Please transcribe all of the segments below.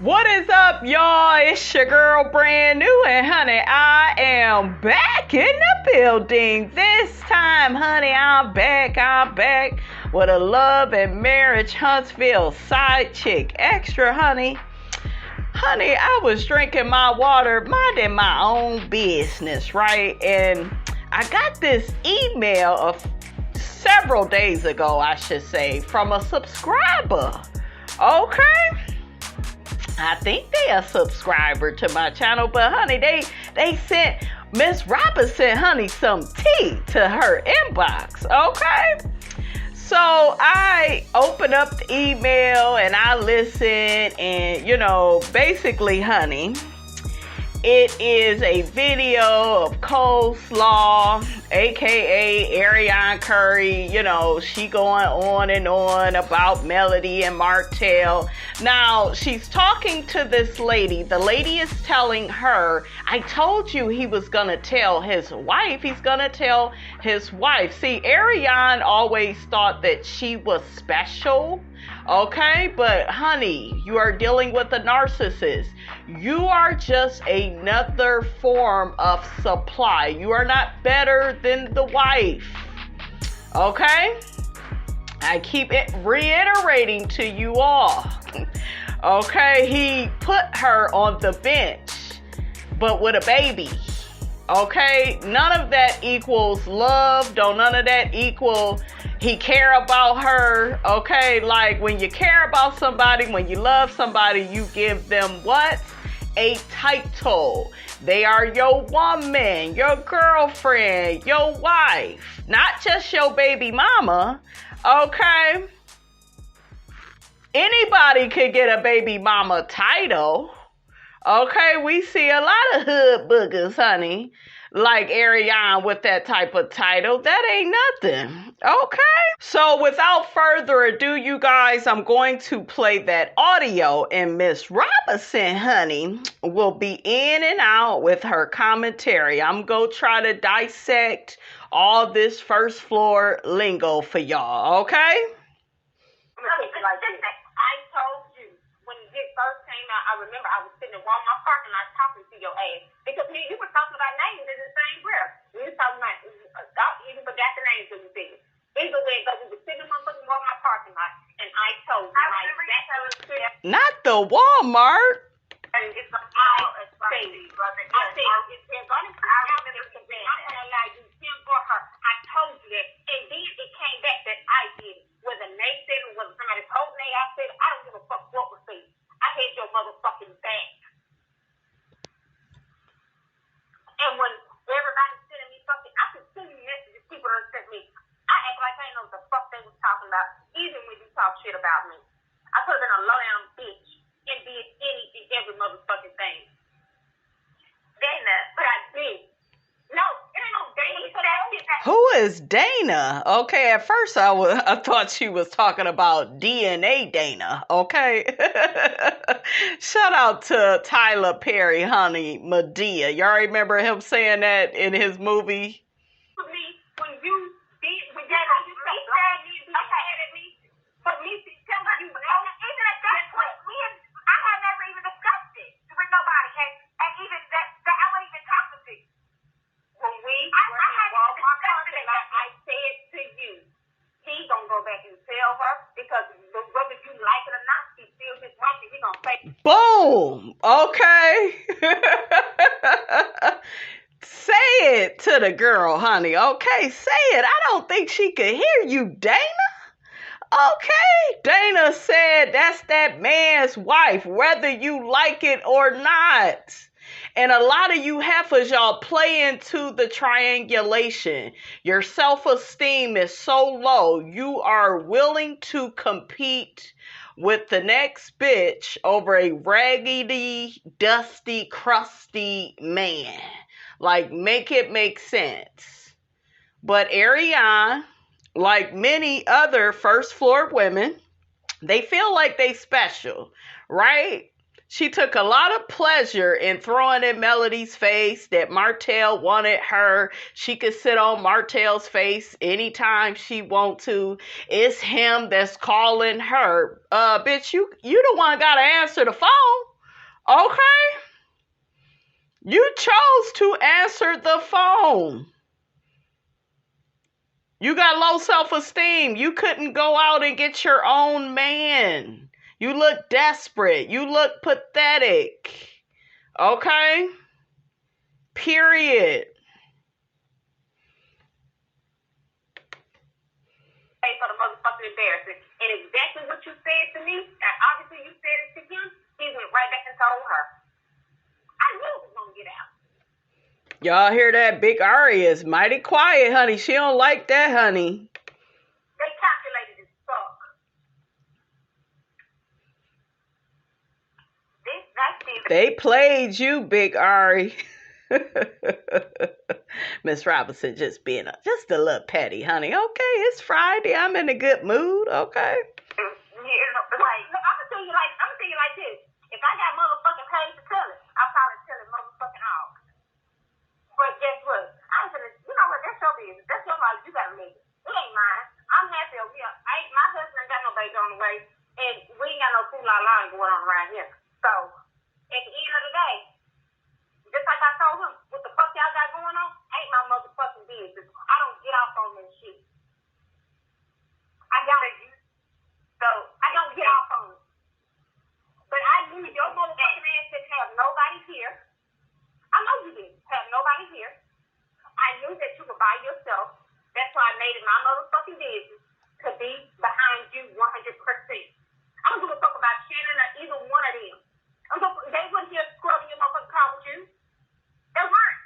What is up, y'all? It's your girl, brand new, and honey, I am back in the building. This time, honey, I'm back with a Love and Marriage Huntsville side chick extra, honey. Honey, I was drinking my water, minding my own business, right? And I got this email of several days ago, I should say, from a subscriber. Okay? I think they a subscriber to my channel, but honey, they sent Miss Robinson, honey, some tea to her inbox, okay? So I opened up the email and I listened, and basically, honey, it is a video of coleslaw, aka Arionne Curry. She going on and on about Melody and Martel. Now, she's talking to this lady. The lady is telling her, I told you he was going to tell his wife. He's going to tell his wife. See, Arionne always thought that she was special. Okay, but honey, you are dealing with a narcissist. You are just another form of supply. You are not better than the wife. Okay? I keep it reiterating to you all. Okay, he put her on the bench, but with a baby. Okay, none of that equals love. Don't none of that equal he care about her. Okay, like when you care about somebody, when you love somebody, you give them what? A title. They are your woman, your girlfriend, your wife, not just your baby mama. Okay, anybody could get a baby mama title. Okay, we see a lot of hood boogers, honey, like Arionne with that type of title. That ain't nothing. Okay? So without further ado, you guys, I'm going to play that audio, and Miss Robinson, honey, will be in and out with her commentary. I'm going to try to dissect all this first floor lingo for y'all, okay? First came out, I remember I was sitting in Walmart parking lot talking to your ass because me and you were talking about names in the same breath. We were talking about, I even forgot the names that we said. Either way, but we were sitting in motherfucking Walmart parking lot, and I told you, not the Walmart. And it's an all thing. I said, it's going to I'm going to allow you him or her. I told you that. And then it came back that I did. Whether Nate said it, whether somebody told Nate I said it, I don't give a fuck what was said. I hate your motherfucking back. And when everybody's sending me something, I can send you messages. People that sent me. I act like I ain't know what the fuck they was talking about, even when you talk shit about me. I could have been a low down bitch and did any and every motherfucking thing. Dana, but I did. No, it ain't no Dana. Who is Dana? Okay, at first I thought she was talking about DNA Dana. Okay. Shout out to Tyler Perry, honey, Medea. Y'all remember him saying that in his movie? For me, when you did, when you said me, but me, tell me you know, even at that point, I had never even discussed it with nobody, and even that I wouldn't even talk to you. When I had Walmart parking lot, I said to you, he's gonna go back and tell her because whether you like it or not, he's still his wife, and he's gonna say, boom. Okay. Say it to the girl, honey. Okay, say it. I don't think she could hear you, Dana. Okay, Dana said that's that man's wife, whether you like it or not. And a lot of you heifers, y'all play into the triangulation. Your self-esteem is so low, you are willing to compete with the next bitch over a raggedy, dusty, crusty man. Like, make it make sense. But Arionne, like many other first floor women, they feel like they special, right? She took a lot of pleasure in throwing in Melody's face that Martel wanted her. She could sit on Martel's face anytime she want to. It's him that's calling her. Bitch, you the one gotta answer the phone. Okay? You chose to answer the phone. You got low self-esteem. You couldn't go out and get your own man. You look desperate. You look pathetic. Okay? Period. For the motherfucking embarrassment. And exactly what you said to me, and obviously you said it to him, he went right back and told her. I knew it was going to get out. Y'all hear that? Big Ari is mighty quiet, honey. She don't like that, honey. They calculated as fuck. They played you, Big Ari. Miss Robinson just being just a little petty, honey. Okay, it's Friday. I'm in a good mood. Okay. Yeah, like, I'm gonna tell you like this. If I got motherfucking paid to tell it, I'll probably tell it motherfucking all. But guess what? I said, you know what? That's your business. That's your life. You gotta make it. It ain't mine. I'm happy over here. My husband ain't got no baby on the way, and we ain't got no cool line going on around here. So, at the end of the day, just like I told him, what the fuck y'all got going on ain't my motherfucking business. I don't get off on this shit. I don't get off on it. But I knew your motherfucking ass didn't have nobody here. I know you didn't have nobody here. I knew that you were by yourself. That's why I made it my motherfucking business to be behind you 100%. I don't give a fuck about Shannon or either one of them. They wouldn't here scrubbing your motherfucking car with you. They weren't.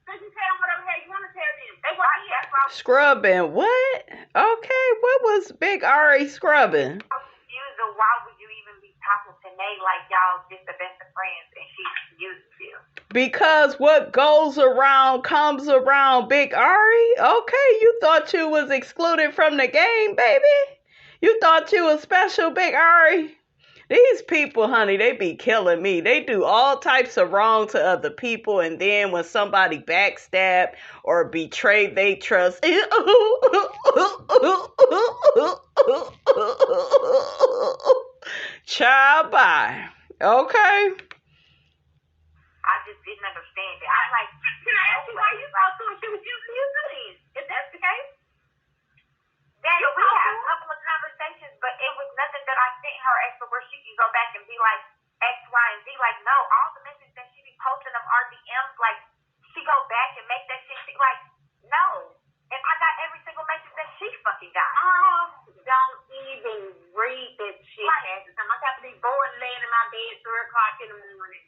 Because you tell them whatever the hell you want to tell them. They weren't here. Scrubbing what? Okay, what was Big Ari scrubbing? Why would you even be talking to Nate like y'all just the best of friends and she uses you? Because what goes around comes around, Big Ari. Okay, you thought you was excluded from the game, baby. You thought you was special, Big Ari. These people, honey, they be killing me. They do all types of wrong to other people, and then when somebody backstab or betray they trust, child, bye. Okay. I just didn't understand it. I'm like, can I ask you why you thought she was using you then? If that's the case. Then we had a couple of conversations, but it was nothing that I sent her as to where she can go back and be like X, Y, and Z. Like, no, all the messages that she be posting of RDMs, like, she go back and make that shit, like, no. And I got every single message that she fucking got. Don't even read this shit half the time. I have to be bored laying in my bed 3 o'clock in the morning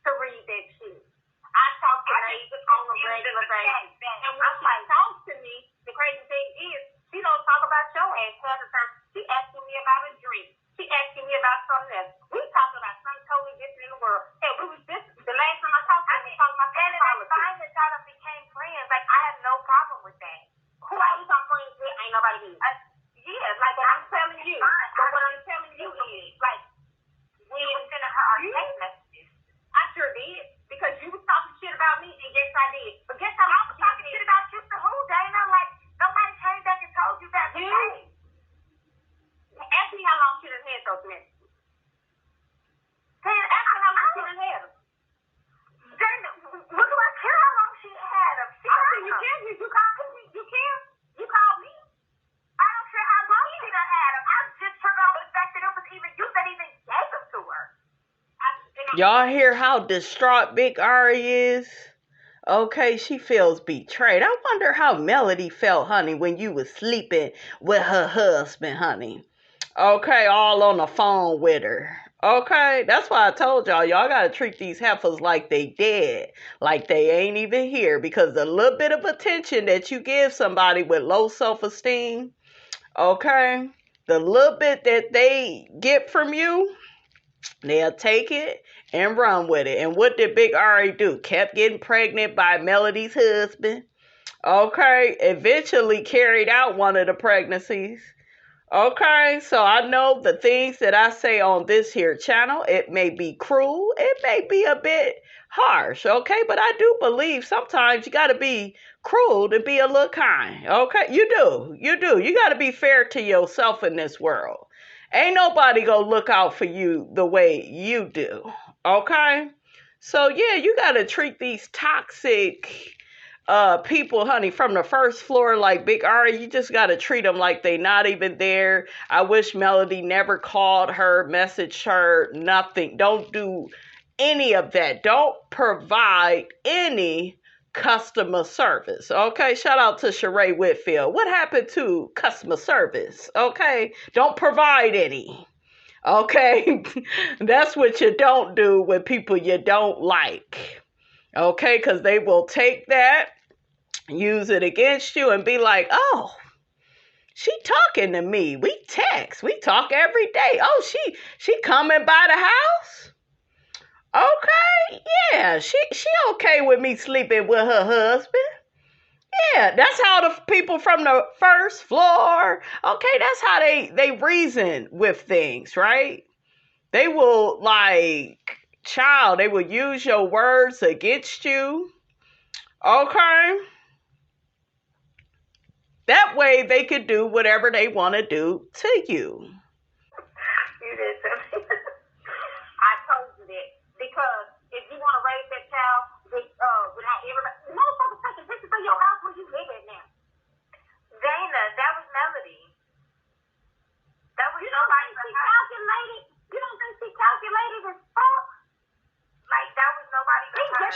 to read that shit. I talk to her on a regular basis. And when she talks to me, the crazy thing is, she don't talk about your ass half the time. She asking me about a drink. She asking me about something else. We talking about something totally different in the world. Hey, we was just, the last time I talked to her, we talking about politics. And it's fine that y'all became friends. Like, I have no problem with that. Who are you talking friends with? Ain't nobody here. Yeah, like, I'm telling you. But what I'm telling you is, like, we was sending her our text messages. I sure did. Because you was talking shit about me, and yes, I did. But guess how I was talking shit about you to who, Dana? Like, nobody came back and told you that. Ask me how long she done had those messages. Ask me how long she done had them. Dana, what do I care how long she had them? You can. You called me. You called me. I don't care how long she done had them. I'm just tripping off the fact that it was even you that even gave them to her. Y'all hear how distraught Big Ari is? Okay, she feels betrayed. I wonder how Melody felt, honey, when you was sleeping with her husband, honey. Okay, all on the phone with her. Okay, that's why I told y'all gotta treat these heifers like they dead, like they ain't even here, because the little bit of attention that you give somebody with low self-esteem, okay, the little bit that they get from you, they'll take it and run with it. And what did Big Ari do? Kept getting pregnant by Melody's husband. Okay, eventually carried out one of the pregnancies. Okay, so I know the things that I say on this here channel, it may be cruel, it may be a bit harsh, okay? But I do believe sometimes you got to be cruel to be a little kind, okay? You do. You got to be fair to yourself in this world. Ain't nobody gonna look out for you the way you do, okay? So yeah, you got to treat these toxic people, honey, from the first floor, like Big Ari, you just got to treat them like they not even there. I wish Melody never called her, messaged her, nothing. Don't do any of that. Don't provide any customer service. Okay, shout out to Sheree Whitfield. What happened to customer service? Okay, don't provide any. Okay, that's what you don't do with people you don't like. Okay, because they will take that, use it against you, and be like, oh, she talking to me. We text. We talk every day. Oh, she coming by the house? Okay, yeah, she okay with me sleeping with her husband. Yeah, that's how the people from the first floor, okay, that's how they reason with things, right? They will, like, child, they will use your words against you. Okay? That way they could do whatever they want to do to you. You did tell me. I told you that because if you want to raise that child without everybody, motherfucker, this is for your house where you live at now. Dana, that was Melody. That was nobody. She calculated. You don't think she calculated as fuck? Like that was nobody.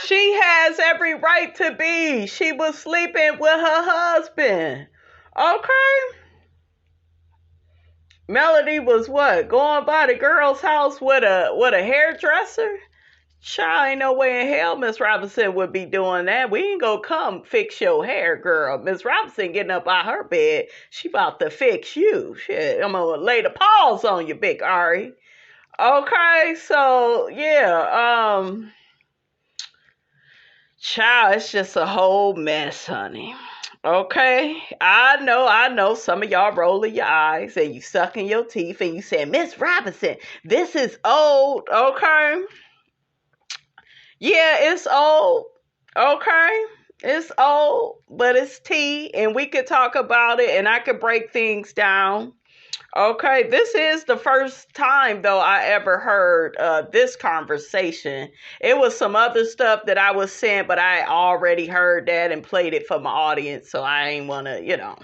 She has every right to be. She was sleeping with her husband. Okay. Melody was what? Going by the girl's house with a hairdresser? Child, ain't no way in hell Miss Robinson would be doing that. We ain't gonna come fix your hair, girl. Miss Robinson getting up out her bed. She about to fix you. Shit, I'm gonna lay the paws on you, Big Ari. Okay, so yeah, child, it's just a whole mess, honey. Okay, I know some of y'all rolling your eyes and you sucking your teeth and you saying, Miss Robinson, this is old. Okay, yeah, it's old. Okay, it's old, but it's tea and we could talk about it and I could break things down. Okay, this is the first time, though, I ever heard this conversation. It was some other stuff that I was saying, but I already heard that and played it for my audience, so I ain't want to,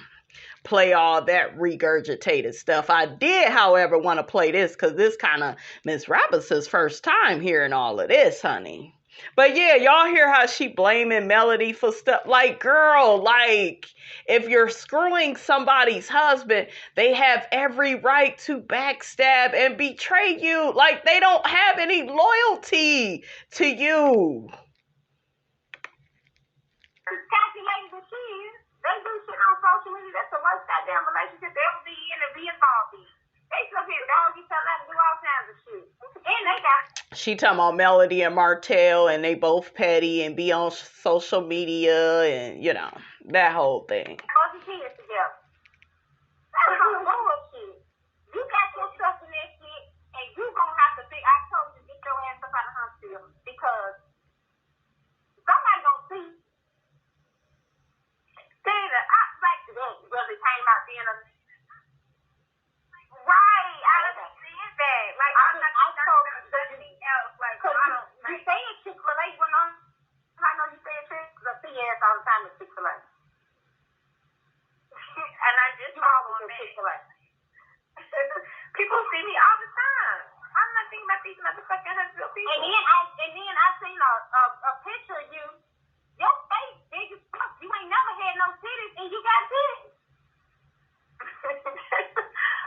play all that regurgitated stuff. I did, however, want to play this because this kind of Miss Robinson's first time hearing all of this, honey. But yeah, y'all hear how she blaming Melody for stuff. Like, girl, like, if you're screwing somebody's husband, they have every right to backstab and betray you. Like, they don't have any loyalty to you. Calculated what she is. They do shit on social media. That's the worst goddamn relationship they ever be in and be involved in. They come here, dog, each other, and do all kinds of shit. And they got. She talking about Melody and Martel, and they both petty and be on social media, and that whole thing. All the kids together. That's some bullshit. You got yourself in that shit, and you gonna have to think. I told you get your ass up out of Huntsville because somebody gonna see. Dana, I like that brother came out being a. Right, I understand that. Like I told you something else. Like I don't. You saying Chick-fil-A went on? I know you saying Chick-fil-A. I see your ass all the time at Chick-fil-A. And I just follow them Chick-fil-A. People see me all the time. I'm not thinking about these motherfucking Huntsville people. And then I seen a picture of you. Your face big as fuck. You ain't never had no titties, and you got titties.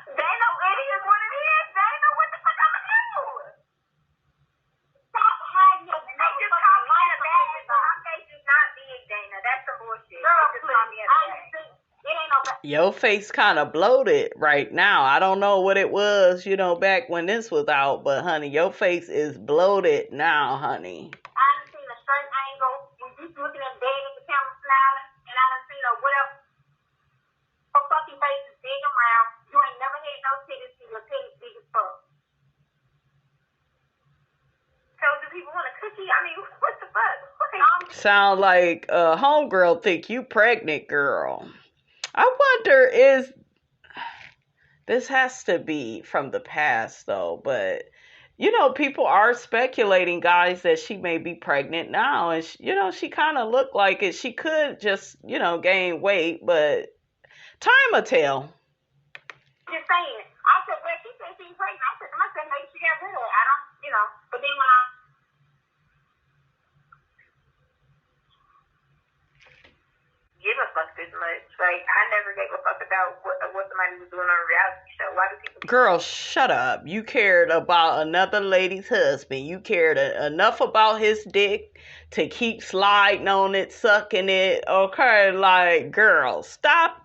They know it is what it is. They know what the fuck I'm gonna do. Stop hiding your motherfucking light about it. My face is not big, Dana. That's some bullshit. Girl, please. It ain't no. Your face kind of bloated right now. I don't know what it was, back when this was out, but honey, your face is bloated now, honey. I done seen a straight angle when you looking at dead at the camera smiling, and I done seen a whatever. Her fucking face is big and round. You ain't never Sound like a homegirl think you pregnant, girl. I wonder this has to be from the past though, but people are speculating, guys, that she may be pregnant now, and she kind of looked like it. She could just gain weight, but time will tell. Just saying. I said, well, she said she's pregnant. I said, maybe she got rid of it. I don't, but then when I give a fuck this much. Like, I never gave a fuck about what somebody was doing on a reality show. Why do people... Girl, shut up. You cared about another lady's husband. You cared enough about his dick to keep sliding on it, sucking it. Okay, like, girl, stop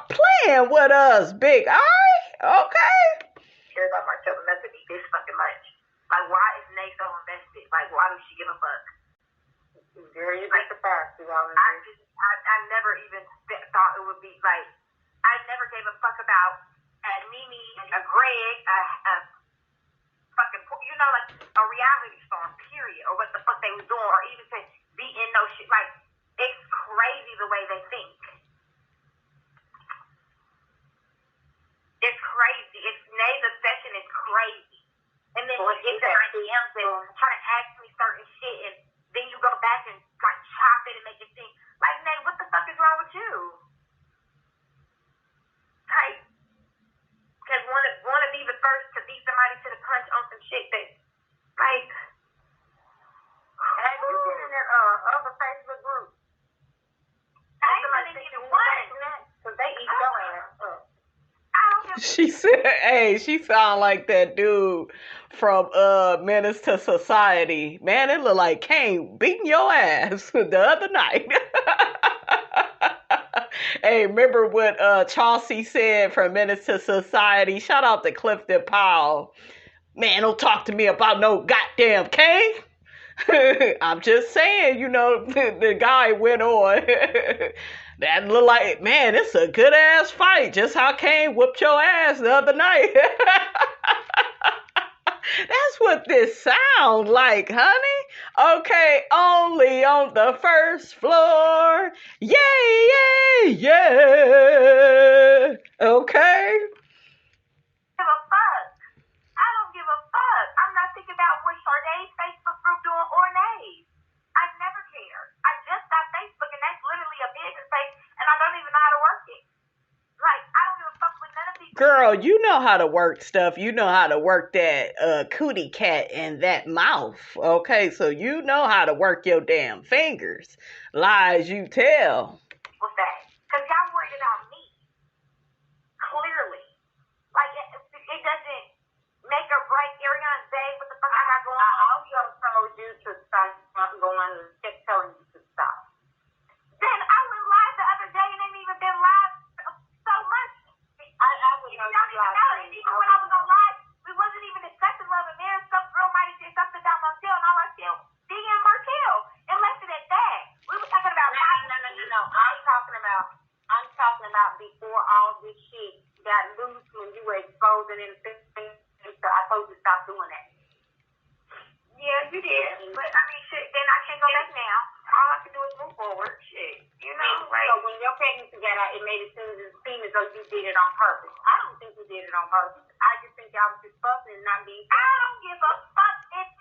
playing with us, big. All right? Okay? Care about Martel enough to be this fucking much. Like, why is Nay so invested? Like, why does she give a fuck? Girl, you like the past. I never even thought it would be like, I never gave a fuck about a Mimi, a Greg, a fucking, like a reality star, period, or what the fuck they was doing, or even to be in no shit. Like, it's crazy the way they think. It's crazy. Nay's obsession is crazy. And then when you get to my DMs and try to ask me certain shit, and then you go back and like chop it and make it seem like, Nay, what the fuck is wrong with you? Like, because want to be the first to beat somebody to the punch on some shit that, like, have you been in that other Facebook group? I ain't even one. Because they eat your ass up. She said, hey, she sound like that dude from Menace to Society. Man, it look like Kane beating your ass the other night. Hey, remember what Chauncey said from Menace to Society? Shout out to Clifton Powell. Man, don't talk to me about no goddamn Kane. I'm just saying, the guy went on. That look like, man, it's a good ass fight. Just how Kane whooped your ass the other night. That's what this sound like, honey. Okay, only on the first floor. Yeah, yeah, yeah. Okay. Give a fuck. I don't give a fuck. I'm not thinking about what Shardae's Facebook group doing or Nay's. I never care. I just got Facebook, and that's literally a business page, and I don't even know how to work it. Like, I don't give a fuck with none of these. Girl, you know how to work stuff. You know how to work that cootie cat and that mouth. Okay, so you know how to work your damn fingers. Lies you tell. What's that? Because y'all worried about me. Clearly. Like, it doesn't make or break Arionne's day. What the fuck I got going on? I also told you to stop going and kept telling you to stop. Then I went live the other day and ain't even been live so much. I was on live. Even when I was on live, we wasn't even discussing love and marriage. Some girl might have said something about Martel, and all I said, DM Martel, and left it at that. We were talking about No. I'm talking about before all this shit got loose when you were exposing anything. So I told you to stop doing that. Yeah, you did. But I mean, shit, then I can't go back now. All I can do is move forward. Shit. Right? So when your pregnancy got out, it made it seem as though you did it on purpose. I don't think you did it on purpose. I just think y'all was just fussing and not being. I don't give a fuck. It's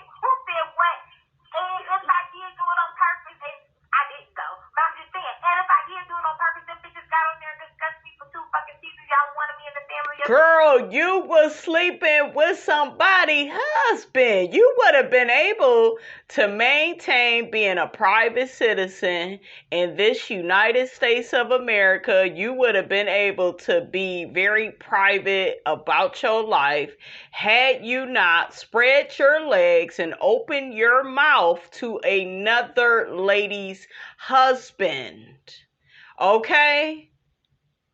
who said what. And if I did do it on purpose, I didn't though. But I'm just saying, and if I did do it on purpose, them bitches got on there and discussed me for 2 fucking seasons. Y'all wanted me in the family. Girl, you was sleeping with somebody's husband. You would have been able to maintain being a private citizen in this United States of America. You would have been able to be very private about your life had you not spread your legs and opened your mouth to another lady's husband. Okay?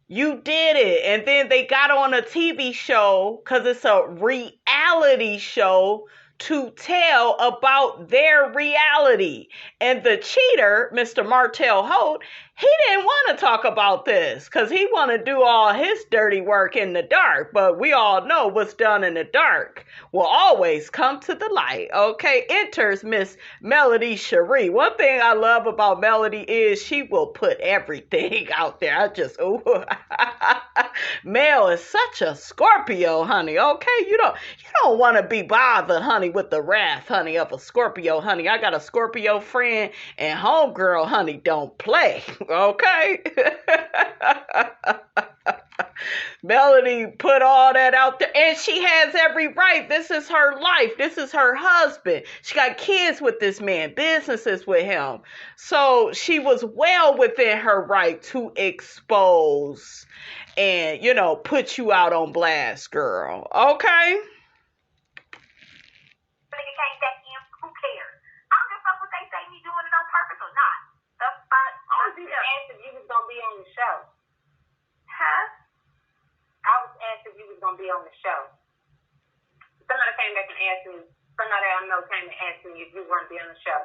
You did it. And then they got on a TV show, because it's a reality show, to tell about their reality. And the cheater, Mr. Martel Holt, he didn't want to talk about this because he want to do all his dirty work in the dark. But we all know what's done in the dark will always come to the light. Okay, enters Miss Melody Cherie. One thing I love about Melody is she will put everything out there. Mel is such a Scorpio, honey. Okay, you don't want to be bothered, honey, with the wrath, honey, of a Scorpio, honey. I got a Scorpio friend, and homegirl, honey, don't play. Okay. Melody put all that out there, and she has every right. This is her life. This is her husband. She got kids with this man, businesses with him. So she was well within her right to expose and, put you out on blast, girl. Okay? Nigga came back in, who cares? I don't give a fuck what they say, me doing it on purpose or not. The fuck? I was even asked if you was gonna be on the show. Huh? I was asked if you was gonna be on the show. Somebody came back and asked me, somebody I know came and asked me if you weren't be on the show.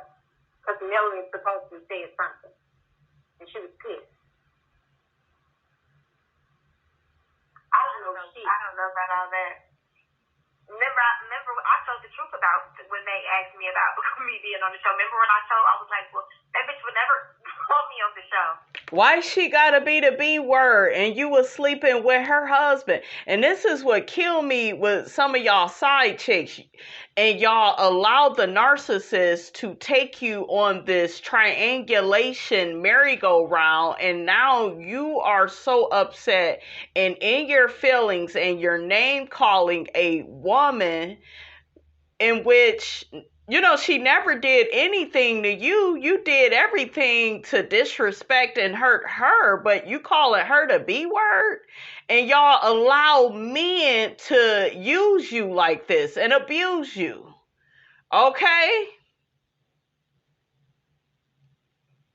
Because Melanie supposed to say something. And she was pissed. I don't know about all that. Remember I told the truth about when they asked me about me being on the show. Remember when I told, I was like, well, that bitch would never want me on the show. Why she gotta be the B word and you was sleeping with her husband? And this is what killed me with some of y'all side chicks. And y'all allowed the narcissist to take you on this triangulation merry-go-round. And now you are so upset and in your feelings and you're name-calling a woman in which... she never did anything to you. You did everything to disrespect and hurt her, but you calling her the B word? And y'all allow men to use you like this and abuse you. Okay?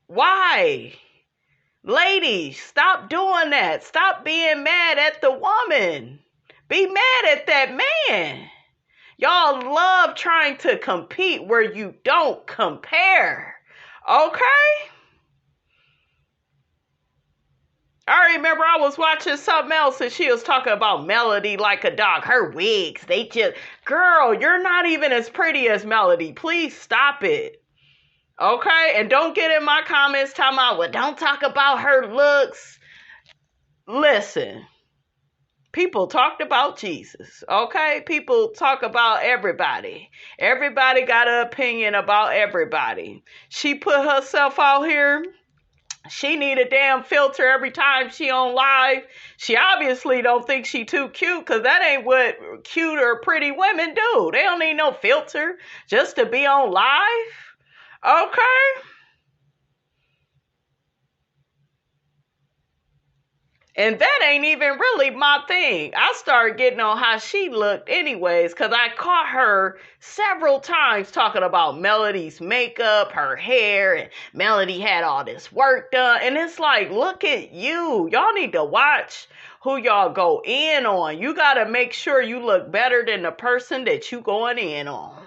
Why? Ladies, stop doing that. Stop being mad at the woman. Be mad at that man. Y'all love trying to compete where you don't compare. Okay? I remember I was watching something else and she was talking about Melody like a dog. Her wigs, girl, you're not even as pretty as Melody. Please stop it. Okay? And don't get in my comments talking about, well, don't talk about her looks. Listen. People talked about Jesus, okay? People talk about everybody. Everybody got an opinion about everybody. She put herself out here. She need a damn filter every time she on live. She obviously don't think she too cute because that ain't what cute or pretty women do. They don't need no filter just to be on live, okay? And that ain't even really my thing. I started getting on how she looked anyways, because I caught her several times talking about Melody's makeup, her hair, and Melody had all this work done. And it's like, look at you. Y'all need to watch who y'all go in on. You got to make sure you look better than the person that you going in on.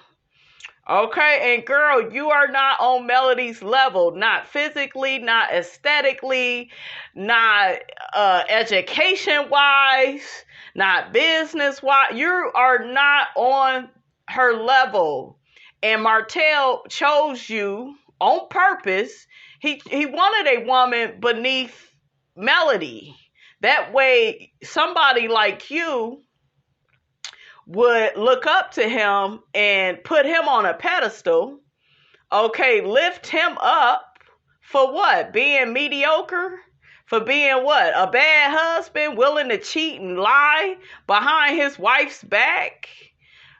Okay, and girl, you are not on Melody's level, not physically, not aesthetically, not education-wise, not business-wise. You are not on her level. And Martel chose you on purpose. He wanted a woman beneath Melody. That way, somebody like you would look up to him and put him on a pedestal, okay, lift him up for what? Being mediocre? For being what? A bad husband, willing to cheat and lie behind his wife's back?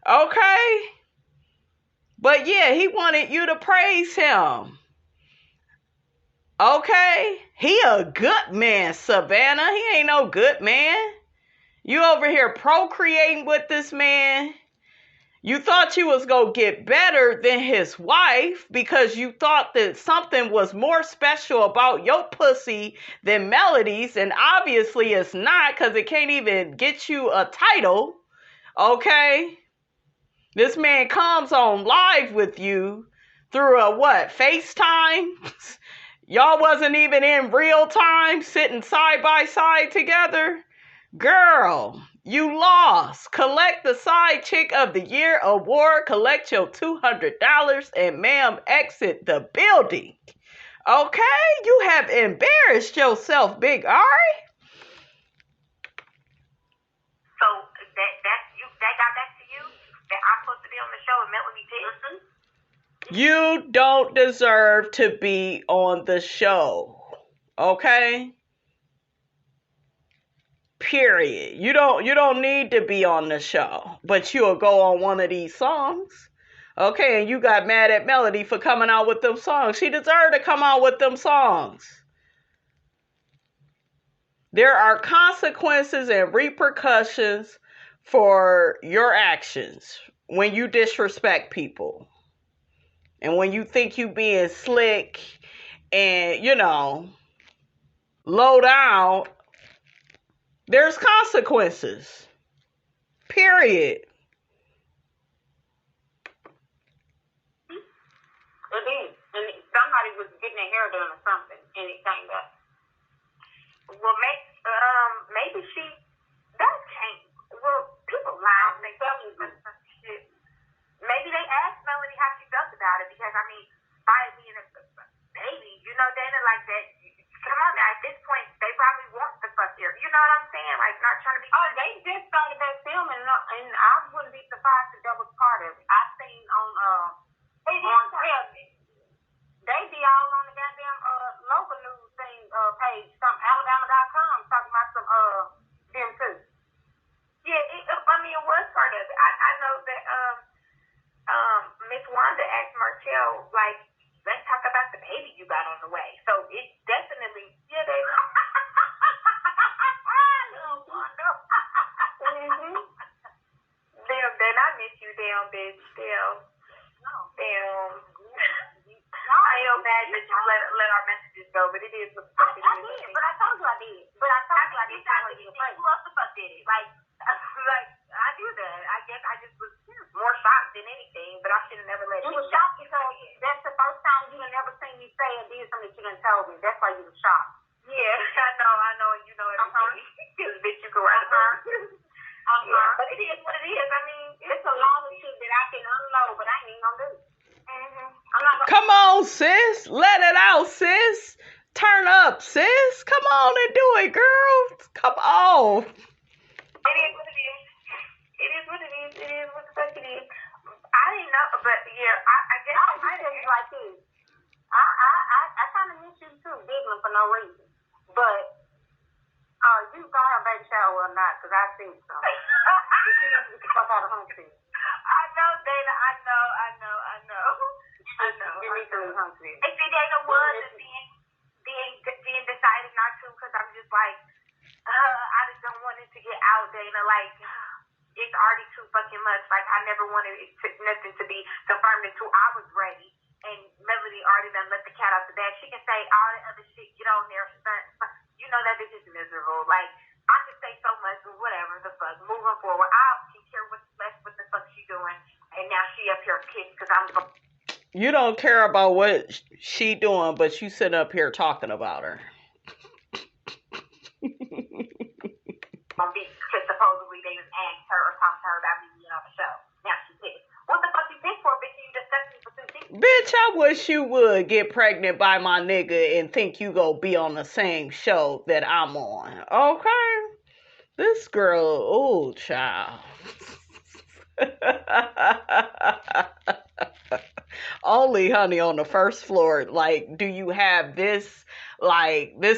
Okay? But yeah, he wanted you to praise him. Okay? He a good man, Savannah. He ain't no good man. You over here procreating with this man. You thought you was going to get better than his wife because you thought that something was more special about your pussy than Melody's. And obviously it's not, because it can't even get you a title. Okay? This man comes on live with you through a what? FaceTime? Y'all wasn't even in real time sitting side by side together? Girl, you lost. Collect the Side Chick of the Year award. Collect your $200 and ma'am, exit the building. Okay? You have embarrassed yourself, Big Ari. So that got back to you? That I'm supposed to be on the show and Melanie did? You don't deserve to be on the show. Okay? Period. You don't need to be on the show. But you'll go on one of these songs. Okay, and you got mad at Melody for coming out with them songs. She deserved to come out with them songs. There are consequences and repercussions for your actions when you disrespect people. And when you think you being slick and, low down, there's consequences. Period. It is. And somebody was getting their hair done or something, and it came up. Well, maybe she does change. Well, people lie and they tell me some shit. Maybe they asked Melody how she felt about it because, by being a baby, Dana, like that. Come on now, at this point, they probably want the fuck here. You know what I'm saying? Like, not trying to be. Oh, they just started that filming, and I wouldn't be surprised if that was part of it. I've seen on they be all on the goddamn local news thing page, some Alabama.com talking about some them too. Yeah, it was part of it. I know that Miss Wanda asked Martel, like, let's talk about the baby you got on the way. So it definitely, they little Wanda. Then I miss you, damn bitch. Damn. I ain't mad that you let our messages go, but it is what the fuck it is. I did, but I told you I did. But I told you I did. Who else the fuck did it? Like, I do that. I guess I just was more shocked than anything, but I should have never let it. You were shocked because that's the first time you had never seen me say and did something that you didn't tell me. That's why you were shocked. Yeah, I know, and you know everything. Because bitch, you can write about it. But it is what it is. It's a lot of shit that I can unload, but I ain't even gonna do it. Come on, sis. Let it out, sis. Turn up, sis. Come on and do it, girl. Come on. It is what it is. It is what it is. It is what the fuck it is. I didn't know, but yeah, I guess I didn't like this. I kind of miss you too, giggling for no reason. But you saw her baby shower or not? Because I seen some. You need to get the fuck out of home too. I know, Dana. I know. You need to leave home too. And see, Dana was being decided not to, because I'm just like, I just don't want it to get out, Dana. Like, it's already too fucking much. Like, I never wanted nothing to be confirmed until I was ready. And Melody already done let the cat out the bag. She can say all the other shit, get on there, you know that bitch is miserable. Like, I can say so much, but whatever the fuck. Moving forward, I don't care what the fuck she doing. And now she up here pissed because I'm. You don't care about what she doing, but you sitting up here talking about her. Because supposedly they just asked her or talked to her about me being on the show. Now she pissed. What the fuck you pissed for, bitch? You discussed me for 2 days. Bitch, I wish you would get pregnant by my nigga and think you go be on the same show that I'm on. Okay? This girl, oh, child. Only, honey, on the first floor. Like, do you have this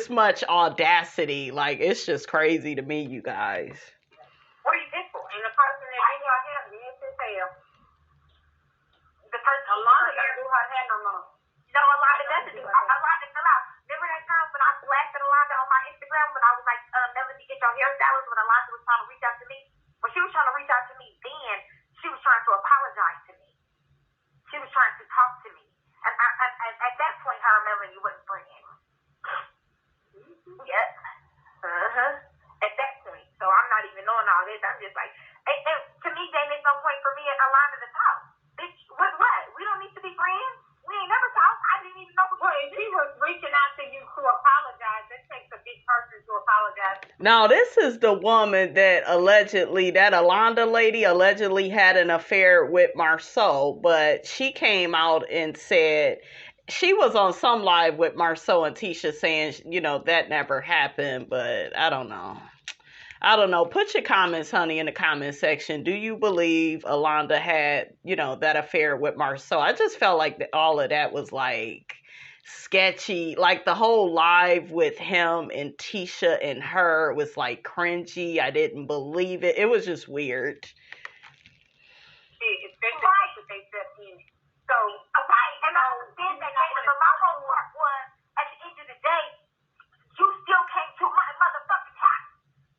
much audacity? Like, it's just crazy to me, you guys. What are you pissed for? And the person that did her hair, yes, as hell. The person, Alana doesn't do her hair no more. No, Alana doesn't do her. Alana fell out. Remember that time when I blasted Alana on my Instagram when I was like, Melody, get your hairstylist, when Alana was trying to reach out to me? When she was trying to reach out to me then, she was trying to apologize to me. She was trying to talk to me. And at that point, her and Melody wasn't friends. Yep. At that point. So I'm not even knowing all this. I'm just like, and to me, then there's no point for me and Alana to talk. Bitch, what? We don't need to be friends. We ain't never talked. I didn't even know. Well, if she was reaching out Now, this is the woman that that Alonda lady allegedly had an affair with Marceau, but she came out and said she was on some live with Marceau and Tisha saying, that never happened, but I don't know. I don't know. Put your comments, honey, in the comment section. Do you believe Alonda had, that affair with Marceau? I just felt like all of that was like sketchy. Like the whole live with him and Tisha and her was like cringy. I didn't believe it. It was just weird. Right. So, right, and I understand that, but my whole part was, at the end of the day, you still came to my motherfucking house.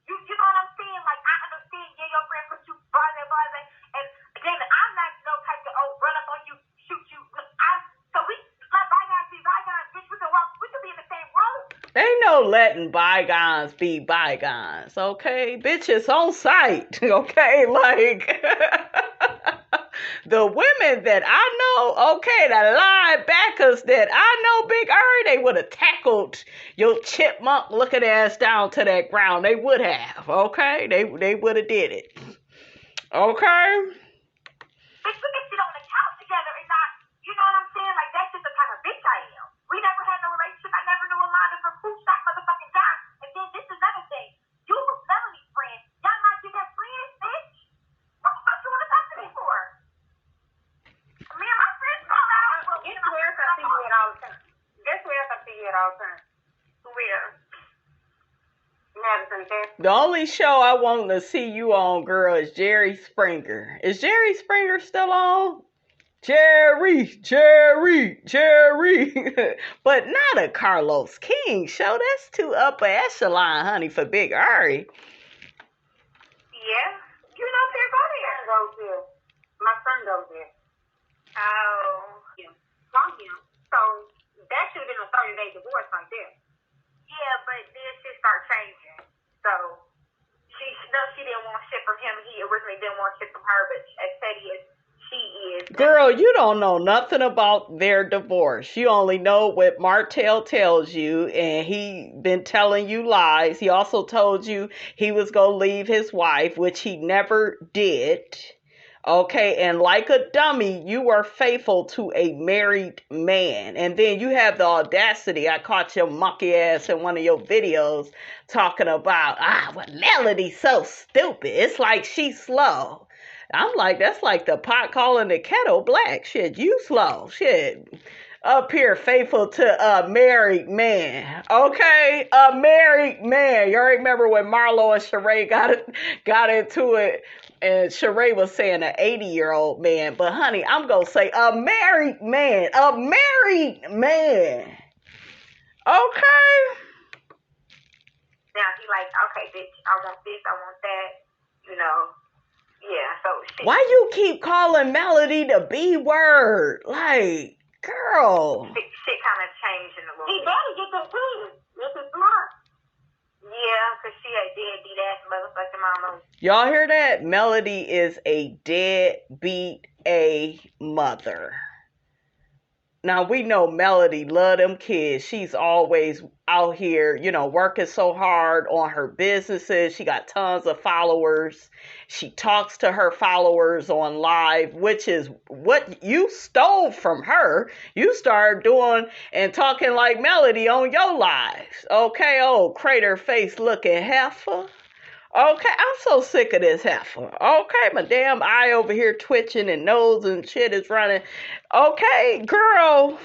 You know what I'm saying? Like, I understand, your friend put you blah, and again, I'm not no type to, run up on you, shoot you. So we let bygones be bygones, bitch. We could be in the same room. Ain't no letting bygones be bygones, okay? Bitch, it's on site, okay? Like, the women that I know, okay, the linebackers that I know, Big Ari, they would have tackled your chipmunk looking ass down to that ground. They would have, okay? They would have did it. Okay? Bitch, we can sit on the couch together and not, you know what I'm saying? Like, that's just the kind of bitch I am. We never had no relationship. I never knew Alonda from who shot motherfucking John. And then this is another thing. You was Melanie's friend. Y'all not get that friend, bitch? What the fuck you want to talk to me for? Me and my friends fall out. Guess where else I see you at all the time? Guess where else I see you at all the time? Where? Madison, Texas. The only show I want to see you on, girl, is Jerry Springer. Is Jerry Springer still on? Jerry. But not a Carlos King show. That's too upper echelon, honey, for Big Ari. Yeah. You know Pierre go there. Goes there. My son goes there. Oh. Yeah. From him. So that should have been a 30-day divorce right there. Yeah, but then shit start changing. So she didn't want shit from him. He originally didn't want shit from her, but as petty as she is. Girl, you don't know nothing about their divorce. You only know what Martel tells you, and he been telling you lies. He also told you he was going to leave his wife, which he never did. Okay, and like a dummy, you were faithful to a married man. And then you have the audacity. I caught your monkey ass in one of your videos talking about, well, Melody's so stupid. It's like she's slow. I'm like, that's like the pot calling the kettle black. Shit, you slow. Shit. Up here, faithful to a married man. Okay? A married man. You remember when Marlo and Sheree got into it, and Sheree was saying an 80-year-old man. But, honey, I'm going to say a married man. A married man. Okay? Now he like, okay, bitch, I want this, I want that, you know. Yeah, so shit. Why you keep calling Melody the B word? Like, girl. Shit kind of changed in a little He bit. better get that kid. This is smart. Yeah, because she a deadbeat ass motherfucking mama. Y'all hear that? Melody is a deadbeat a mother. Now, we know Melody love them kids. She's always out here, working so hard on her businesses. She got tons of followers. She talks to her followers on live, which is what you stole from her. You started doing and talking like Melody on your lives. Okay, old crater face looking heifer. Okay, I'm so sick of this heifer. Okay, my damn eye over here twitching and nose and shit is running. Okay, girl.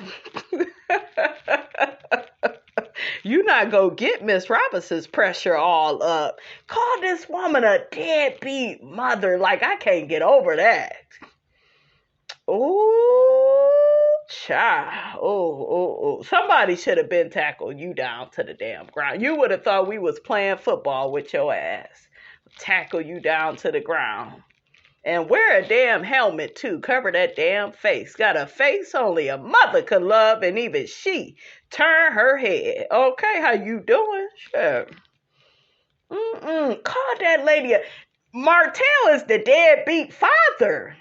You not gonna get Miss Robinson's pressure all up. Call this woman a deadbeat mother. Like, I can't get over that. Ooh, child. Oh. Somebody should have been tackled you down to the damn ground. You would have thought we was playing football with your ass. Tackle you down to the ground. And wear a damn helmet, too. Cover that damn face. Got a face only a mother could love, and even she turn her head. Okay, how you doing? Sure. Call that lady. Martel is the deadbeat father.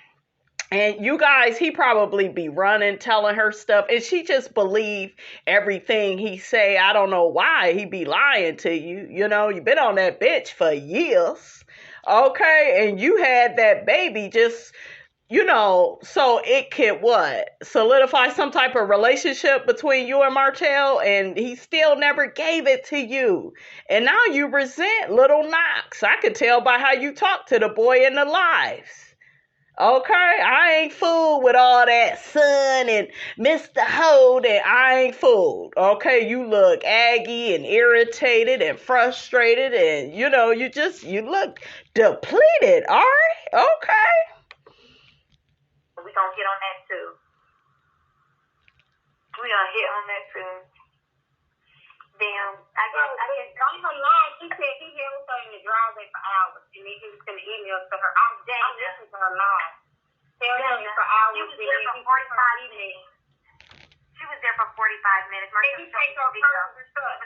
And you guys, he probably be running, telling her stuff, and she just believe everything he say. I don't know why he be lying to you. You know, you been on that bitch for years, okay? And you had that baby just, you know, so it could what? Solidify some type of relationship between you and Martel, and he still never gave it to you. And now you resent little knocks. I could tell by how you talk to the boy in the lives. Okay, I ain't fooled with all that son and Mr. Hold, and I ain't fooled. Okay, you look aggy and irritated and frustrated, and you know, you look depleted, alright? Okay. We gonna get on that too. We gonna hit on that too. Damn, I guess don't even lie. He said he held her in the driveway for hours, and then he was gonna email to her. I'm listening to her live. Held her for hours. She was there for 45 minutes. She was there for 45 minutes. Did he take her purse or stuff?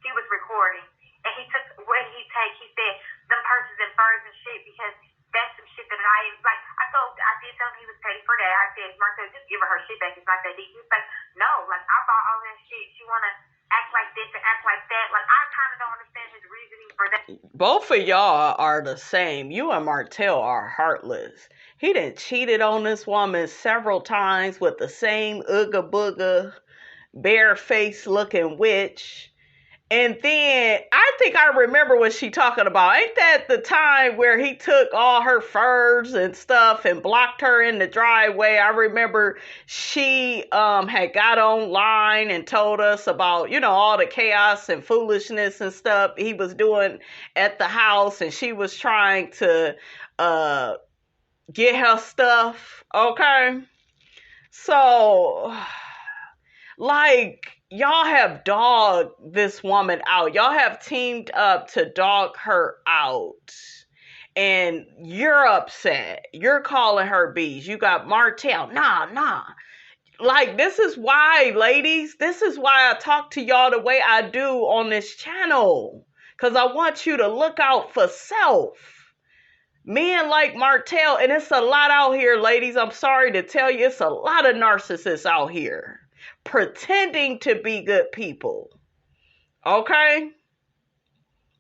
He was recording, and he took what he take. He said them purses and furs and shit because that's some shit that I like. I did tell him he was paid for that. I said, Martel, just give her shit back. It's not that deep. He was like, no, like I bought all that shit. She wanna act like this and act like that. Like, I kind of don't understand his reasoning for that. Both of y'all are the same. You and Martel are heartless. He done cheated on this woman several times with the same ooga booga, bare-faced looking witch. And then, I think I remember what she talking about. Ain't that the time where he took all her furs and stuff and blocked her in the driveway? I remember she had got online and told us about, you know, all the chaos and foolishness and stuff he was doing at the house. And she was trying to get her stuff, okay? So, like, y'all have dogged this woman out. Y'all have teamed up to dog her out. And you're upset. You're calling her bees. You got Martel. Nah. Like, this is why, ladies, this is why I talk to y'all the way I do on this channel. Because I want you to look out for self. Men like Martel, and it's a lot out here, ladies. I'm sorry to tell you, it's a lot of narcissists out here pretending to be good people. Okay?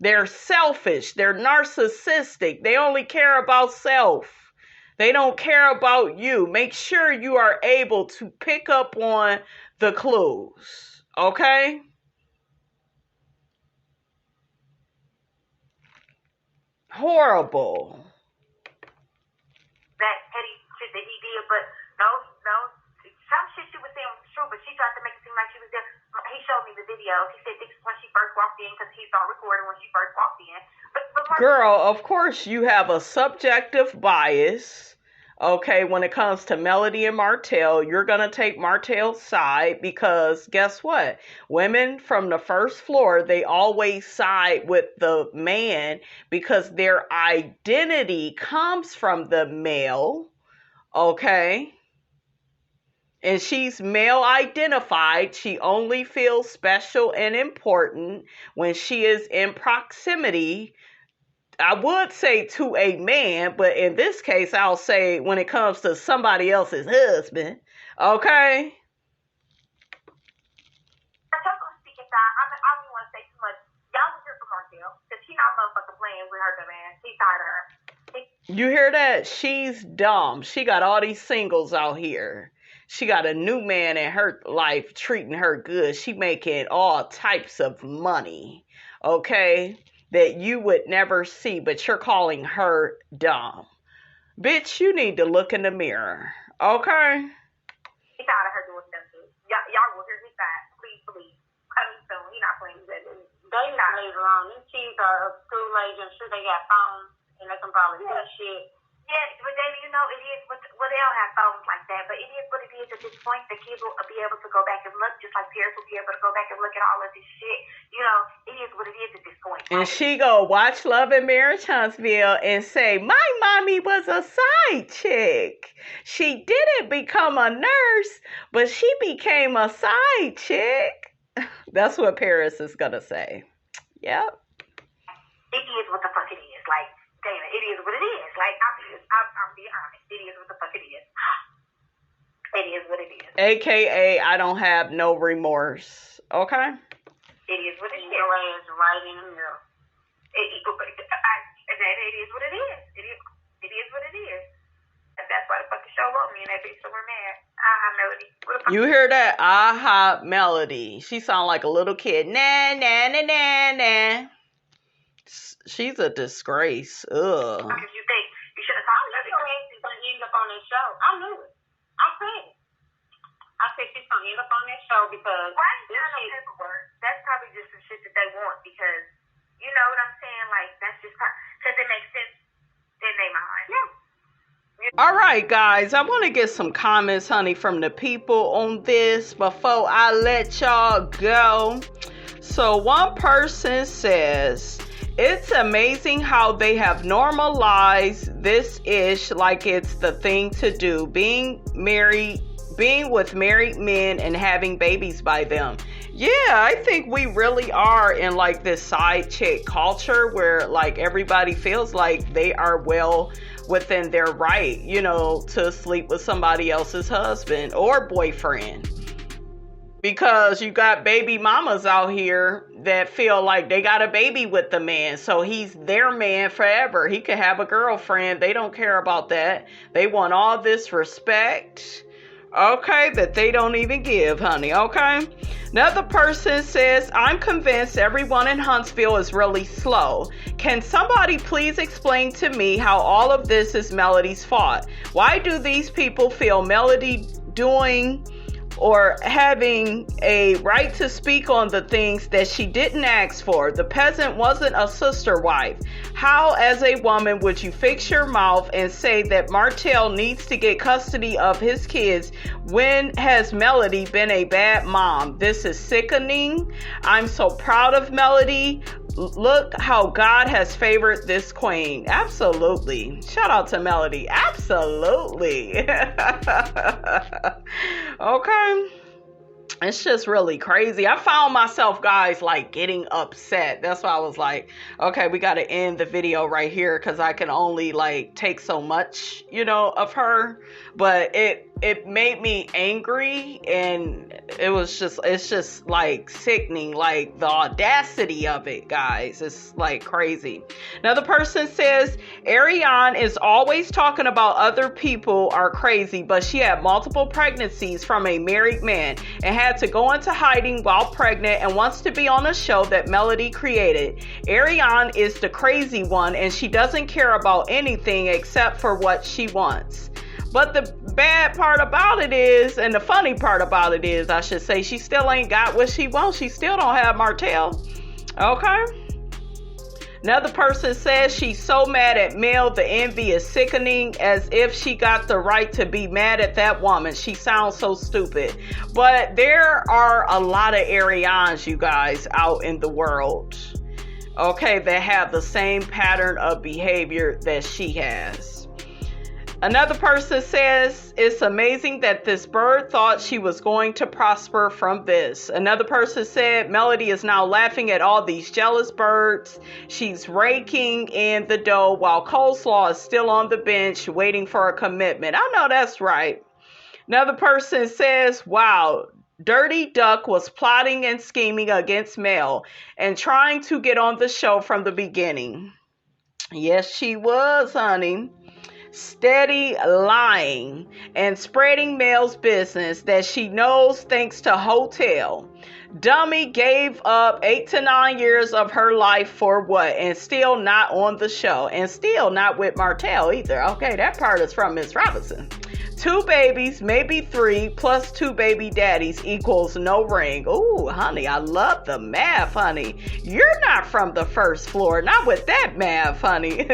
They're selfish. They're narcissistic. They only care about self. They don't care about you. Make sure you are able to pick up on the clues. Okay? Horrible. That petty shit that he did, but no. Some shit she was saying was true, but she tried to make it seem like she was there. He showed me the video. He said this is when she first walked in because he saw recording when she first walked in. But girl, of course you have a subjective bias. Okay, when it comes to Melody and Martel, you're going to take Martel's side because guess what? Women from the first floor, they always side with the man because their identity comes from the male. Okay? And she's male identified. She only feels special and important when she is in proximity. I would say to a man, but in this case, I'll say when it comes to somebody else's husband. Okay? I don't want to say too much. Y'all was here for Martel because she's not motherfucking playing with her demand. She's tired of her. You hear that? She's dumb. She got all these singles out here. She got a new man in her life treating her good. She making all types of money, okay, that you would never see, but you're calling her dumb. Bitch, you need to look in the mirror, okay? He's tired of her doing stuff too. Y'all will hear his side. Please believe. Coming soon. He's not playing with it. They not later on. These kids are school age. I'm sure they got phones and they can probably do shit. Yeah, but David, you know, it is, well, they don't have phones like that, but it is what it is at this point. The kids will be able to go back and look, just like parents will be able to go back and look at all of this shit. You know, it is what it is at this point. And she go watch Love and Marriage Huntsville and say, my mommy was a side chick. She didn't become a nurse, but she became a side chick. That's what Paris is going to say. Yep. It is what the fuck it is. Like, damn it, it is what it is. Like, I'm being honest. It is what the fuck it is. It is what it is. AKA, I don't have no remorse. Okay? It is what it is. Your ass right in the middle. It is what it is. It is what it is. And that's why the fucking show wrote me and that bitch so we're mad. Melody. You hear that? Aha, Melody. She sound like a little kid. Nah, nah, nah, nah, nah. She's a disgrace. Ugh. Because you think you should have told me. Your ass is going to end up on that show. I knew it. I said it. I said she's going to end up on that show because... Why is there no paperwork? That's probably just some shit that they want because, you know what I'm saying? Like, that's just because it makes sense in their mind. Yeah. All right, guys, I want to get some comments, honey, from the people on this before I let y'all go. So one person says, it's amazing how they have normalized this ish like it's the thing to do, being with married men and having babies by them. Yeah, I think we really are in like this side chick culture where like everybody feels like they are well within their right, you know, to sleep with somebody else's husband or boyfriend. Because you got baby mamas out here that feel like they got a baby with the man. So he's their man forever. He could have a girlfriend. They don't care about that. They want all this respect, okay, that they don't even give, honey, okay? Another person says, I'm convinced everyone in Huntsville is really slow. Can somebody please explain to me how all of this is Melody's fault? Why do these people feel Melody doing or having a right to speak on the things that she didn't ask for? The peasant wasn't a sister wife. How, as a woman, would you fix your mouth and say that Martel needs to get custody of his kids? When has Melody been a bad mom? This is sickening. I'm so proud of Melody. Look how God has favored this queen. Absolutely. Shout out to Melody. Absolutely. Okay. It's just really crazy. I found myself, guys, like getting upset. That's why I was like, okay, we got to end the video right here because I can only like take so much, you know, of her. But it made me angry, and it's just like sickening, like the audacity of it, guys. It's like crazy. Another person says, Arionne is always talking about other people are crazy, but she had multiple pregnancies from a married man and had to go into hiding while pregnant and wants to be on a show that Melody created. Arionne is the crazy one, and she doesn't care about anything except for what she wants. But the bad part about it is, and the funny part about it is, I should say, she still ain't got what she wants. She still don't have Martel. Okay? Another person says she's so mad at Mel, the envy is sickening, as if she got the right to be mad at that woman. She sounds so stupid. But there are a lot of Arionnes, you guys, out in the world, okay, that have the same pattern of behavior that she has. Another person says, it's amazing that this bird thought she was going to prosper from this. Another person said, Melody is now laughing at all these jealous birds. She's raking in the dough while Coleslaw is still on the bench waiting for a commitment. I know that's right. Another person says, wow, Dirty Duck was plotting and scheming against Mel and trying to get on the show from the beginning. Yes, she was, honey. Steady lying and spreading Mel's business that she knows thanks to Hotel. Dummy gave up 8 to 9 years of her life for what? And still not on the show. And still not with Martel either. Okay, that part is from Miss Robinson. 2 babies, maybe 3, plus 2 baby daddies equals no ring. Ooh, honey, I love the math, honey. You're not from the first floor. Not with that math, honey.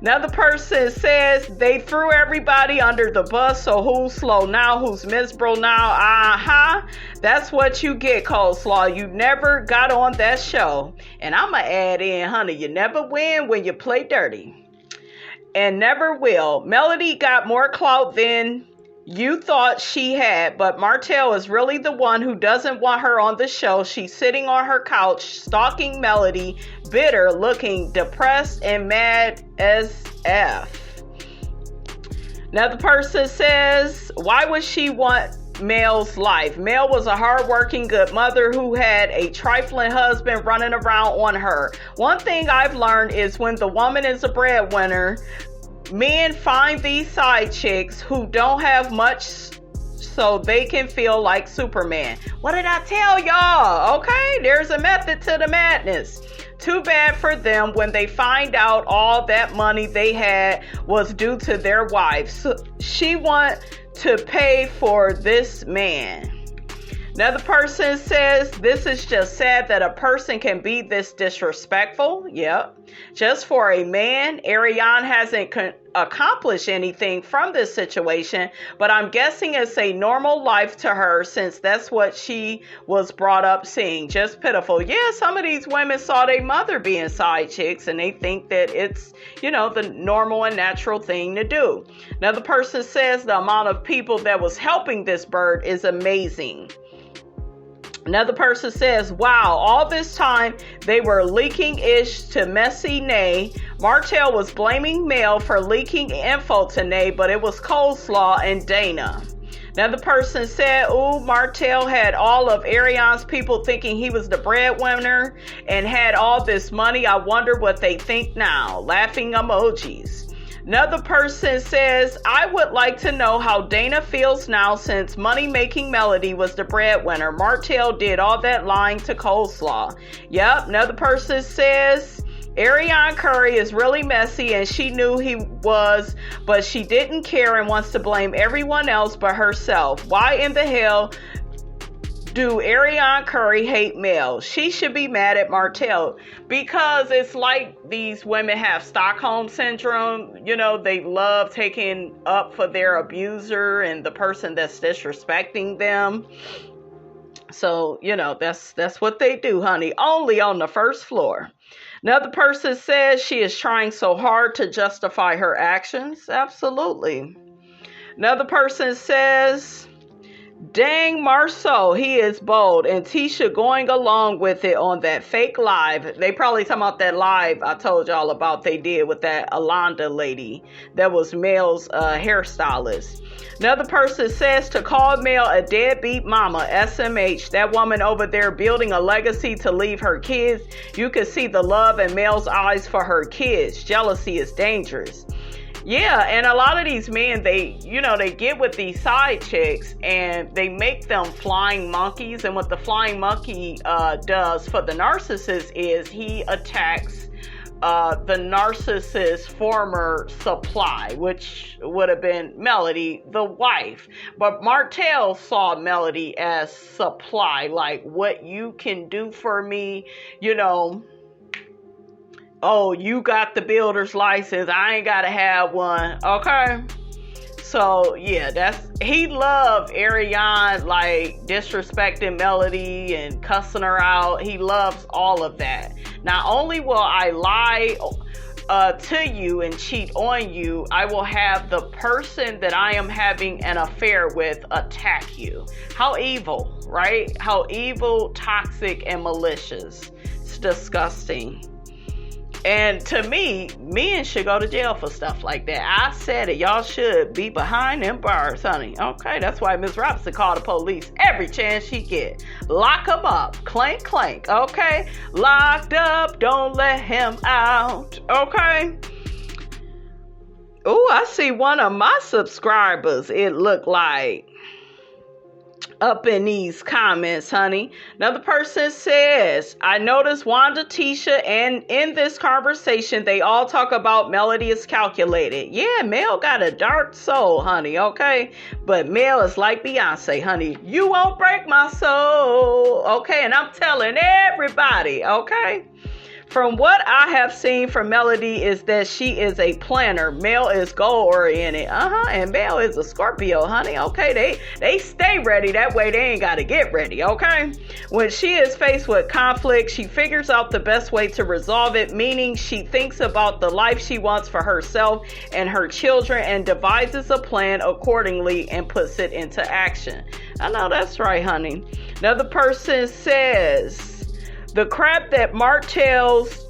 Another person says they threw everybody under the bus, so who's slow now? Who's miserable now? That's what you get, Coleslaw. You never got on that show. And I'm going to add in, honey, you never win when you play dirty. And never will. Melody got more clout than you thought she had, but Martel is really the one who doesn't want her on the show. She's sitting on her couch, stalking Melody, bitter, looking depressed and mad as F. Another person says, why would she want Mel's life? Mel was a hardworking, good mother who had a trifling husband running around on her. One thing I've learned is when the woman is a breadwinner, men find these side chicks who don't have much so they can feel like Superman. What did I tell y'all? Okay, there's a method to the madness. Too bad for them when they find out all that money they had was due to their wife. So she want to pay for this man. Another person says, this is just sad that a person can be this disrespectful. Yep. Just for a man. Arionne hasn't accomplished anything from this situation, but I'm guessing it's a normal life to her since that's what she was brought up seeing. Just pitiful. Yeah, some of these women saw their mother being side chicks and they think that it's, the normal and natural thing to do. Another person says the amount of people that was helping this bird is amazing. Another person says, wow, all this time they were leaking ish to Messy Nay. Martel was blaming Mel for leaking info to Nay, but it was Coleslaw and Dana. Another person said, ooh, Martel had all of Arionne's people thinking he was the breadwinner and had all this money. I wonder what they think now. Laughing emojis. Another person says, I would like to know how Dana feels now since money-making Melody was the breadwinner. Martel did all that lying to Coleslaw. Yep. Another person says, Arionne Curry is really messy and she knew he was, but she didn't care and wants to blame everyone else but herself. Why in the hell do Arionne Curry hate Mel? She should be mad at Martel because it's like these women have Stockholm syndrome. They love taking up for their abuser and the person that's disrespecting them. So, that's what they do, honey. Only on the first floor. Another person says she is trying so hard to justify her actions. Absolutely. Another person says, dang Marceau, he is bold. And Tisha going along with it on that fake live. They probably talking about that live I told y'all about they did with that Alonda lady that was Mel's hairstylist. Another person says to call Mel a deadbeat mama, SMH. That woman over there building a legacy to leave her kids. You can see the love in Mel's eyes for her kids. Jealousy is dangerous. Yeah, and a lot of these men, they get with these side chicks and they make them flying monkeys. And what the flying monkey does for the narcissist is he attacks the narcissist's former supply, which would have been Melody, the wife. But Martel saw Melody as supply, like what you can do for me, oh, you got the builder's license, I ain't gotta have one. Okay. So yeah, he loved Arionne, like disrespecting Melody and cussing her out. He loves all of that. Not only will I lie to you and cheat on you, I will have the person that I am having an affair with attack you. How evil, right? How evil, toxic, and malicious. It's disgusting. And to me, men should go to jail for stuff like that. I said it. Y'all should be behind them bars, honey. Okay, that's why Miss Robinson called the police every chance she get. Lock them up. Clank, clank. Okay? Locked up. Don't let him out. Okay? Oh, I see one of my subscribers, it looked like, up in these comments, honey. Another person says, I noticed Wanda, Tisha, and in this conversation, they all talk about Melody is calculated. Yeah, Mel got a dark soul, honey, okay? But Mel is like Beyonce, honey. You won't break my soul, okay? And I'm telling everybody, okay? From what I have seen from Melody is that she is a planner. Mel is goal-oriented. And Mel is a Scorpio, honey. Okay, they stay ready. That way they ain't got to get ready, okay? When she is faced with conflict, she figures out the best way to resolve it, meaning she thinks about the life she wants for herself and her children and devises a plan accordingly and puts it into action. I know that's right, honey. Another person says, the crap that Martel's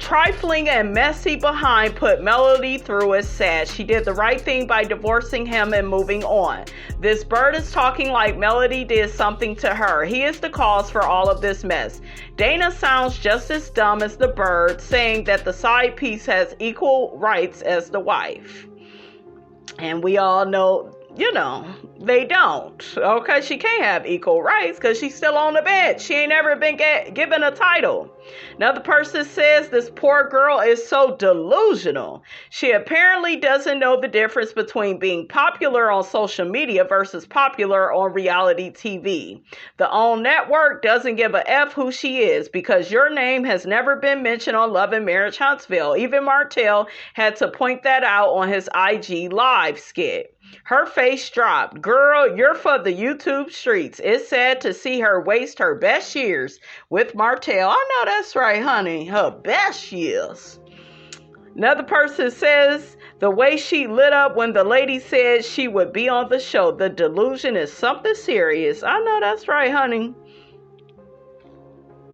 trifling and messy behind put Melody through is sad. She did the right thing by divorcing him and moving on. This bird is talking like Melody did something to her. He is the cause for all of this mess. Dana sounds just as dumb as the bird, saying that the side piece has equal rights as the wife. And we all know, they don't. Okay, she can't have equal rights because she's still on the bench. She ain't ever been given a title. Another person says this poor girl is so delusional. She apparently doesn't know the difference between being popular on social media versus popular on reality TV. The OWN network doesn't give a F who she is because your name has never been mentioned on Love and Marriage Huntsville. Even Martel had to point that out on his IG live skit. Her face dropped. Girl, you're for the YouTube streets. It's sad to see her waste her best years with Martel. I know that's right, honey. Her best years. Another person says the way she lit up when the lady said she would be on the show. The delusion is something serious. I know that's right, honey.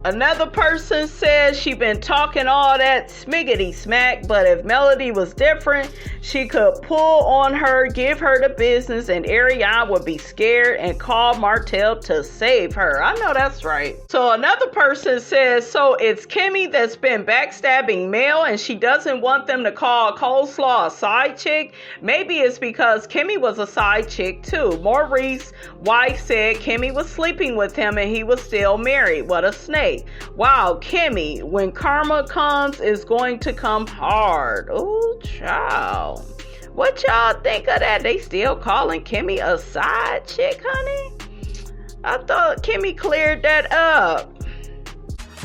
Another person says she been talking all that smiggity smack, but if Melody was different, she could pull on her, give her the business, and Arionne would be scared and call Martel to save her. I know that's right. So another person says, so it's Kimmy that's been backstabbing Mel and she doesn't want them to call Coleslaw a side chick? Maybe it's because Kimmy was a side chick too. Maurice's wife said Kimmy was sleeping with him and he was still married. What a snake. Wow, Kimmy, when karma comes, is going to come hard. Ooh, child. What y'all think of that? They still calling Kimmy a side chick, honey? I thought Kimmy cleared that up.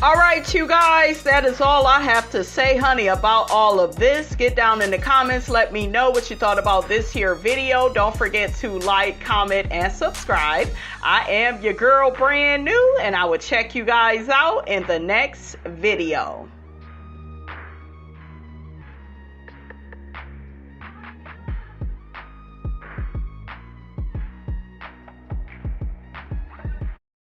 All right, you guys, that is all I have to say, honey, about all of this. Get down in the comments. Let me know what you thought about this here video. Don't forget to like, comment, and subscribe. I am your girl, brand new, and I will check you guys out in the next video.